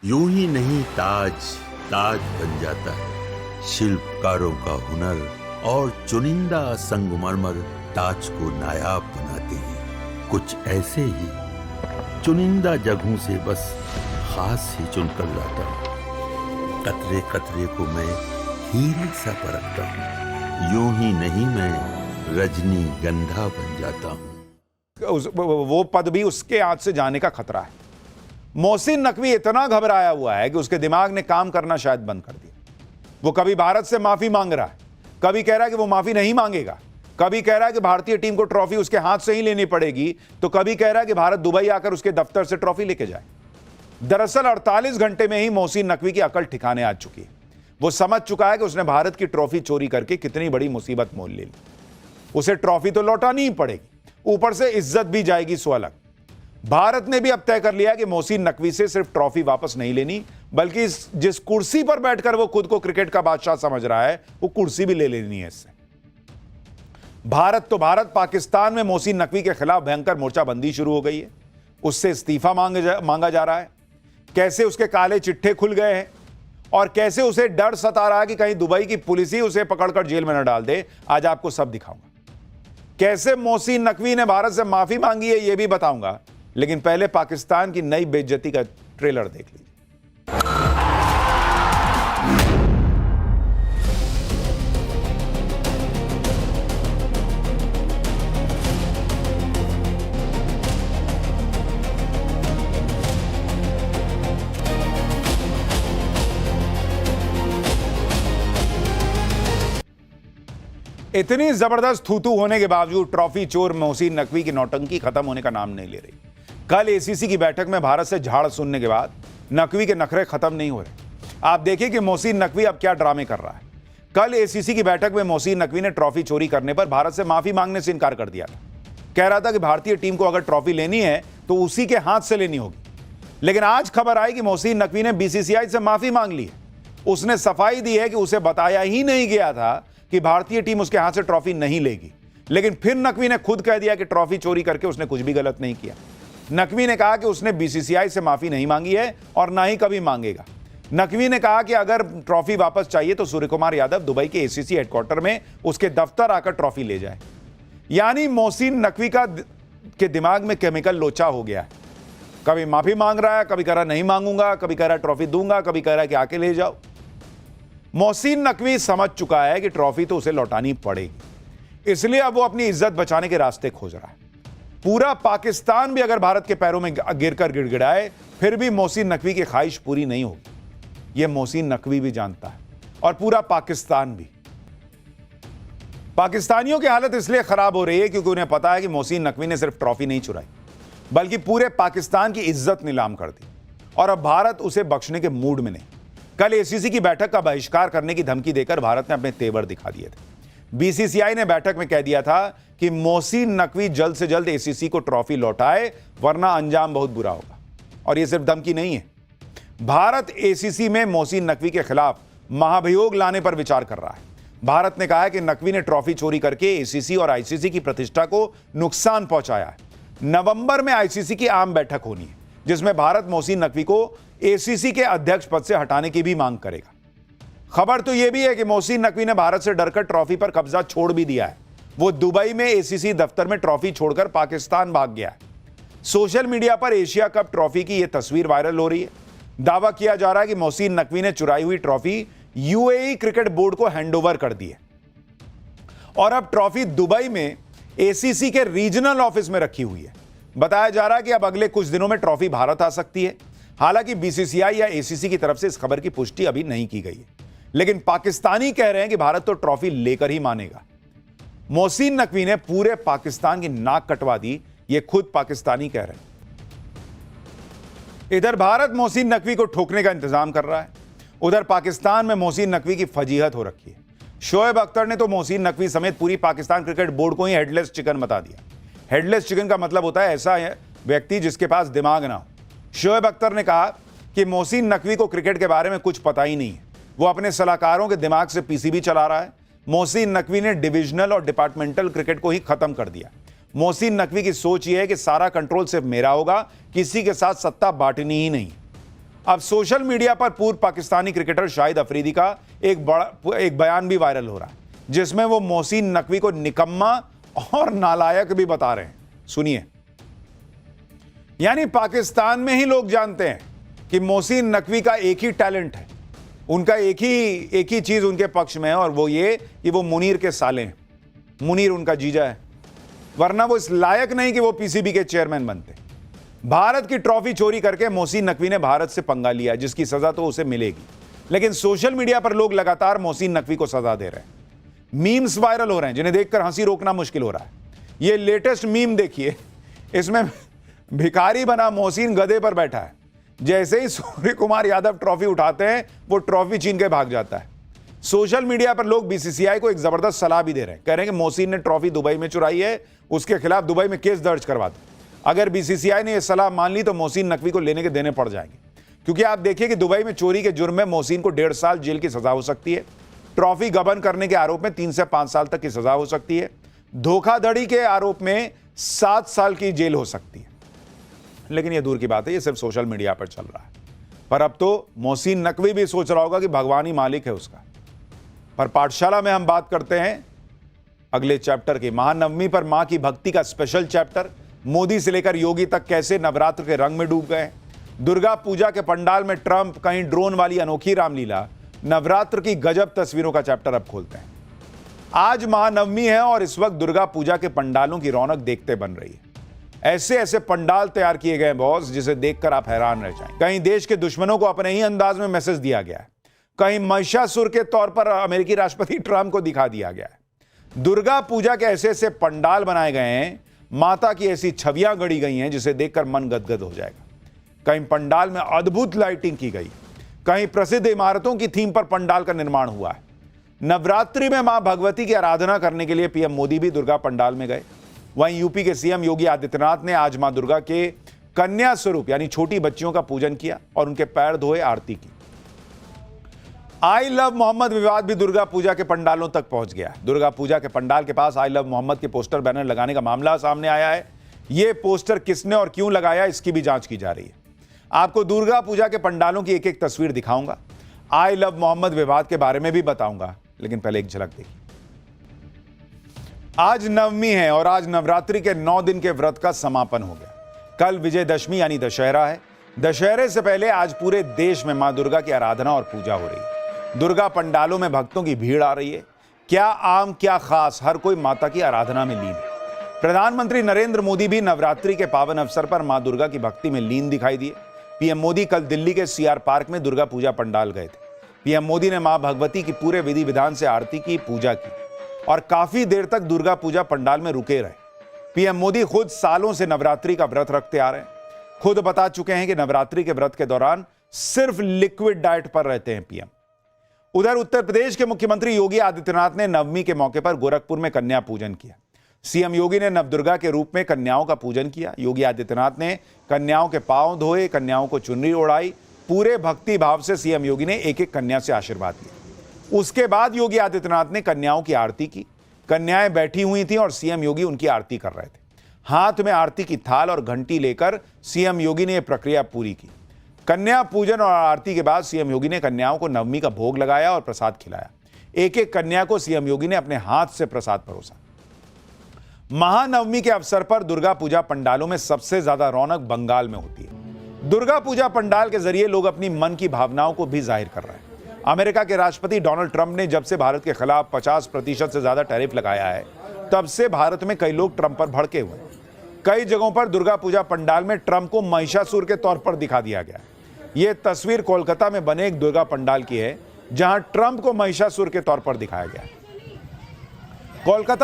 यूं ही नहीं ताज ताज बन जाता है। शिल्पकारों का हुनर और चुनिंदा संगमरमर ताज को नायाब बनाते हैं। कुछ ऐसे ही चुनिंदा जगहों से बस खास ही चुनकर लाता हूँ। कतरे कतरे को मैं हीरे सा परखता हूँ। यूं ही नहीं मैं रजनीगंधा बन जाता हूँ। वो पद भी उसके हाथ से जाने का खतरा है। मोहसिन नकवी इतना घबराया हुआ है कि उसके दिमाग ने काम करना शायद बंद कर दिया। वो कभी भारत से माफी मांग रहा है, कभी कह रहा है कि वो माफी नहीं मांगेगा, कभी कह रहा है कि भारतीय टीम को ट्रॉफी उसके हाथ से ही लेनी पड़ेगी, तो कभी कह रहा है कि भारत दुबई आकर उसके दफ्तर से ट्रॉफी लेके जाए। दरअसल 48 घंटे में ही मोहसिन नकवी की अकल ठिकाने आ चुकी है। वो समझ चुका है कि उसने भारत की ट्रॉफी चोरी करके कितनी बड़ी मुसीबत मोल ले ली। उसे ट्रॉफी तो लौटानी ही पड़ेगी, ऊपर से इज्जत भी जाएगी सो अलग। भारत ने भी अब तय कर लिया कि मोहसिन नकवी से सिर्फ ट्रॉफी वापस नहीं लेनी, बल्कि जिस कुर्सी पर बैठकर वो खुद को क्रिकेट का बादशाह समझ रहा है, वो कुर्सी भी ले लेनी है इससे। भारत तो भारत, पाकिस्तान में मोहसिन नकवी के खिलाफ भयंकर मोर्चाबंदी शुरू हो गई है। उससे इस्तीफा मांगा जा रहा है। कैसे उसके काले चिट्ठे खुल गए हैं और कैसे उसे डर सता रहा है कि कहीं दुबई की पुलिस ही उसे पकड़कर जेल में न डाल दे, आज आपको सब दिखाऊंगा। कैसे मोहसिन नकवी ने भारत से माफी मांगी है यह भी बताऊंगा, लेकिन पहले पाकिस्तान की नई बेइज्जती का ट्रेलर देख लीजिए। इतनी जबरदस्त थूथू होने के बावजूद ट्रॉफी चोर मोहसिन नकवी की नौटंकी खत्म होने का नाम नहीं ले रही। कल एसीसी की बैठक में भारत से झाड़ सुनने के बाद नकवी के नखरे खत्म नहीं हो रहे। आप देखिए कि मोहसिन नकवी अब क्या ड्रामे कर रहा है। कल एसीसी की बैठक में मोहसिन नकवी ने ट्रॉफी चोरी करने पर भारत से माफी मांगने से इनकार कर दिया था। कह रहा था कि भारतीय टीम को अगर ट्रॉफी लेनी है तो उसी के हाथ से लेनी होगी। लेकिन आज खबर आई कि मोहसिन नकवी ने बीसीसीआई से माफी मांग ली है। उसने सफाई दी है कि उसे बताया ही नहीं गया था कि भारतीय टीम उसके हाथ से ट्रॉफी नहीं लेगी। लेकिन फिर नकवी ने खुद कह दिया कि ट्रॉफी चोरी करके उसने कुछ भी गलत नहीं किया। नकवी ने कहा कि उसने बीसीसीआई से माफी नहीं मांगी है और ना ही कभी मांगेगा। नकवी ने कहा कि अगर ट्रॉफी वापस चाहिए तो सूर्य कुमार यादव दुबई के एसीसी हेडक्वार्टर में उसके दफ्तर आकर ट्रॉफी ले जाए। यानी मोहसिन नकवी के दिमाग में केमिकल लोचा हो गया है। कभी माफी मांग रहा है, कभी कह रहा नहीं मांगूंगा, कभी कह रहा ट्रॉफी दूंगा, कभी कह रहा है कि आके ले जाओ। मोहसिन नकवी समझ चुका है कि ट्रॉफी तो उसे लौटानी पड़ेगी, इसलिए अब वो अपनी इज्जत बचाने के रास्ते खोज रहा है। पूरा पाकिस्तान भी अगर भारत के पैरों में गिरकर गिड़गिड़ाए फिर भी मोहसिन नकवी की ख्वाहिश पूरी नहीं होगी। यह मोहसिन नकवी भी जानता है और पूरा पाकिस्तान भी। पाकिस्तानियों की हालत इसलिए खराब हो रही है क्योंकि उन्हें पता है कि मोहसिन नकवी ने सिर्फ ट्रॉफी नहीं चुराई, बल्कि पूरे पाकिस्तान की इज्जत नीलाम कर दी और अब भारत उसे बख्शने के मूड में नहीं। कल एसीसी की बैठक का बहिष्कार करने की धमकी देकर भारत ने अपने तेवर दिखा दिए थे। बीसीसीआई ने बैठक में कह दिया था कि मोहसिन नकवी जल्द से जल्द एसीसी को ट्रॉफी लौटाए, वरना अंजाम बहुत बुरा होगा। और यह सिर्फ धमकी नहीं है, भारत एसीसी में मोहसिन नकवी के खिलाफ महाभियोग लाने पर विचार कर रहा है। भारत ने कहा है कि नकवी ने ट्रॉफी चोरी करके एसीसी और आईसीसी की प्रतिष्ठा को नुकसान पहुंचाया है। नवंबर में आईसीसी की आम बैठक होनी है, जिसमें भारत मोहसिन नकवी को एसीसी के अध्यक्ष पद से हटाने की भी मांग करेगा। खबर तो यह भी है कि मोहसिन नकवी ने भारत से डरकर ट्रॉफी पर कब्जा छोड़ भी दिया है। वो दुबई में एसीसी दफ्तर में ट्रॉफी छोड़कर पाकिस्तान भाग गया है। सोशल मीडिया पर एशिया कप ट्रॉफी की यह तस्वीर वायरल हो रही है। दावा किया जा रहा है कि मोहसिन नकवी ने चुराई हुई ट्रॉफी यूएई क्रिकेट बोर्ड को हैंडओवर कर दी है और अब ट्रॉफी दुबई में एसीसी के रीजनल ऑफिस में रखी हुई है। बताया जा रहा है कि अब अगले कुछ दिनों में ट्रॉफी भारत आ सकती है। हालांकि बीसीसीआई या एसीसी की तरफ से इस खबर की पुष्टि अभी नहीं की गई है, लेकिन पाकिस्तानी कह रहे हैं कि भारत तो ट्रॉफी लेकर ही मानेगा। मोहसिन नकवी ने पूरे पाकिस्तान की नाक कटवा दी, ये खुद पाकिस्तानी कह रहे हैं। इधर भारत मोहसिन नकवी को ठोकने का इंतजाम कर रहा है, उधर पाकिस्तान में मोहसिन नकवी की फजीहत हो रखी है। शोएब अख्तर ने तो मोहसिन नकवी समेत पूरी पाकिस्तान क्रिकेट बोर्ड को ही हेडलेस चिकन बता दिया। हेडलेस चिकन का मतलब होता है ऐसा व्यक्ति जिसके पास दिमाग ना हो। शोएब अख्तर ने कहा कि मोहसिन नकवी को क्रिकेट के बारे में कुछ पता ही नहीं है, वो अपने सलाहकारों के दिमाग से पीसीबी चला रहा है। मोहसिन नकवी ने डिविजनल और डिपार्टमेंटल क्रिकेट को ही खत्म कर दिया। मोहसिन नकवी की सोच यह है कि सारा कंट्रोल सिर्फ मेरा होगा, किसी के साथ सत्ता बांटनी ही नहीं। अब सोशल मीडिया पर पूर्व पाकिस्तानी क्रिकेटर शाहिद अफरीदी का एक बयान भी वायरल हो रहा है, जिसमें वो मोहसिन नकवी को निकम्मा और नालायक भी बता रहे हैं। सुनिए। यानी पाकिस्तान में ही लोग जानते हैं कि मोहसिन नकवी का एक ही टैलेंट है, उनका एक ही चीज उनके पक्ष में है, और वो ये कि वो मुनीर के साले हैं। मुनीर उनका जीजा है, वरना वो इस लायक नहीं कि वो पीसीबी के चेयरमैन बनते। भारत की ट्रॉफी चोरी करके मोहसिन नकवी ने भारत से पंगा लिया, जिसकी सजा तो उसे मिलेगी, लेकिन सोशल मीडिया पर लोग लगातार मोहसिन नकवी को सजा दे रहे हैं। मीम्स वायरल हो रहे हैं जिन्हें देखकर हंसी रोकना मुश्किल हो रहा है। ये लेटेस्ट मीम देखिए, इसमें भिखारी बना मोहसिन गधे पर बैठा है। जैसे ही सूर्य कुमार यादव ट्रॉफी उठाते हैं, वो ट्रॉफी छीन के भाग जाता है। सोशल मीडिया पर लोग बीसीसीआई को एक जबरदस्त सलाह भी दे रहे हैं, कह रहे हैं कि मोहसिन ने ट्रॉफी दुबई में चुराई है, उसके खिलाफ दुबई में केस दर्ज करवा दे। अगर बीसीसीआई ने यह सलाह मान ली तो मोहसिन नकवी को लेने के देने पड़ जाएंगे, क्योंकि आप देखिए कि दुबई में चोरी के जुर्म में मोहसिन को 1.5 साल जेल की सजा हो सकती है। ट्रॉफी गबन करने के आरोप में 3 से 5 साल तक की सजा हो सकती है। धोखाधड़ी के आरोप में 7 साल की जेल हो सकती है। लेकिन यह दूर की बात है, यह सिर्फ सोशल मीडिया पर चल रहा है। पर अब तो मोहसिन नकवी भी सोच रहा होगा कि भगवान ही मालिक है उसका। पर पाठशाला में हम बात करते हैं अगले चैप्टर की। महानवमी पर मां की भक्ति का स्पेशल चैप्टर। मोदी से लेकर योगी तक कैसे नवरात्र के रंग में डूब गए। दुर्गा पूजा के पंडाल में ट्रंप, कहीं ड्रोन वाली अनोखी रामलीला। नवरात्र की गजब तस्वीरों का चैप्टर अब खोलते हैं। आज महानवमी है और इस वक्त दुर्गा पूजा के पंडालों की रौनक देखते बन रही है। ऐसे ऐसे पंडाल तैयार किए गए बॉस, जिसे देखकर आप हैरान रह जाएं। कहीं देश के दुश्मनों को अपने ही अंदाज में मैसेज दिया गया है, कहीं महिषासुर के तौर पर अमेरिकी राष्ट्रपति ट्रंप को दिखा दिया गया है। दुर्गा पूजा के ऐसे ऐसे पंडाल बनाए गए हैं, माता की ऐसी छवियां गढ़ी गई हैं जिसे देखकर मन गदगद हो जाएगा। कहीं पंडाल में अद्भुत लाइटिंग की गई, कहीं प्रसिद्ध इमारतों की थीम पर पंडाल का निर्माण हुआ है। नवरात्रि में मां भगवती की आराधना करने के लिए पीएम मोदी भी दुर्गा पंडाल में गए। वहीं यूपी के सीएम योगी आदित्यनाथ ने आज मां दुर्गा के कन्या स्वरूप यानी छोटी बच्चियों का पूजन किया और उनके पैर धोए, आरती की। आई लव मोहम्मद विवाद भी दुर्गा पूजा के पंडालों तक पहुंच गया। दुर्गा पूजा के पंडाल के पास आई लव मोहम्मद के पोस्टर बैनर लगाने का मामला सामने आया है। यह पोस्टर किसने और क्यों लगाया, इसकी भी जांच की जा रही है। आपको दुर्गा पूजा के पंडालों की एक एक तस्वीर दिखाऊंगा, आई लव मोहम्मद विवाद के बारे में भी बताऊंगा, लेकिन पहले एक झलक देखिए। आज नवमी है और आज नवरात्रि के 9 दिन के व्रत का समापन हो गया। कल विजयदशमी यानी दशहरा है। दशहरे से पहले आज पूरे देश में मां दुर्गा की आराधना और पूजा हो रही है। दुर्गा पंडालों में भक्तों की भीड़ आ रही है। क्या आम क्या खास, हर कोई माता की आराधना में लीन है। प्रधानमंत्री नरेंद्र मोदी भी नवरात्रि के पावन अवसर पर मां दुर्गा की भक्ति में लीन दिखाई दिए। पीएम मोदी कल दिल्ली के सीआर पार्क में दुर्गा पूजा पंडाल गए थे। पीएम मोदी ने मां भगवती की पूरे विधि विधान से आरती की, पूजा की और काफी देर तक दुर्गा पूजा पंडाल में रुके रहे। पीएम मोदी खुद सालों से नवरात्रि का व्रत रखते आ रहे हैं। खुद बता चुके हैं कि नवरात्रि के व्रत के दौरान सिर्फ लिक्विड डाइट पर रहते हैं पीएम। उधर उत्तर प्रदेश के मुख्यमंत्री योगी आदित्यनाथ ने नवमी के मौके पर गोरखपुर में कन्या पूजन किया। सीएम योगी ने नवदुर्गा के रूप में कन्याओं का पूजन किया। योगी आदित्यनाथ ने कन्याओं के पांव धोए, कन्याओं को चुनरी ओढ़ाई। पूरे भक्ति भाव से सीएम योगी ने एक एक कन्या से आशीर्वाद लिया। उसके बाद योगी आदित्यनाथ ने कन्याओं की आरती की। कन्याएं बैठी हुई थी और सीएम योगी उनकी आरती कर रहे थे। हाथ में आरती की थाल और घंटी लेकर सीएम योगी ने यह प्रक्रिया पूरी की। कन्या पूजन और आरती के बाद सीएम योगी ने कन्याओं को नवमी का भोग लगाया और प्रसाद खिलाया। एक एक कन्या को सीएम योगी ने अपने हाथ से प्रसाद परोसा। महानवमी के अवसर पर दुर्गा पूजा पंडालों में सबसे ज्यादा रौनक बंगाल में होती है। दुर्गा पूजा पंडाल के जरिए लोग अपनी मन की भावनाओं को भी जाहिर कर रहे हैं। अमेरिका के राष्ट्रपति डोनाल्ड ट्रंप ने जब से भारत के खिलाफ 50% से ज्यादा टैरिफ लगाया है, तब से भारत में कई लोग ट्रंप पर भड़के हुए हैं। कई जगहों पर दुर्गा पूजा पंडाल में ट्रंप को महिषासुर के तौर पर दिखा दिया गया। यह तस्वीर कोलकाता में बने एक दुर्गा पंडाल की है, जहां ट्रंप को महिषासुर के तौर पर दिखाया गया। कोलकाता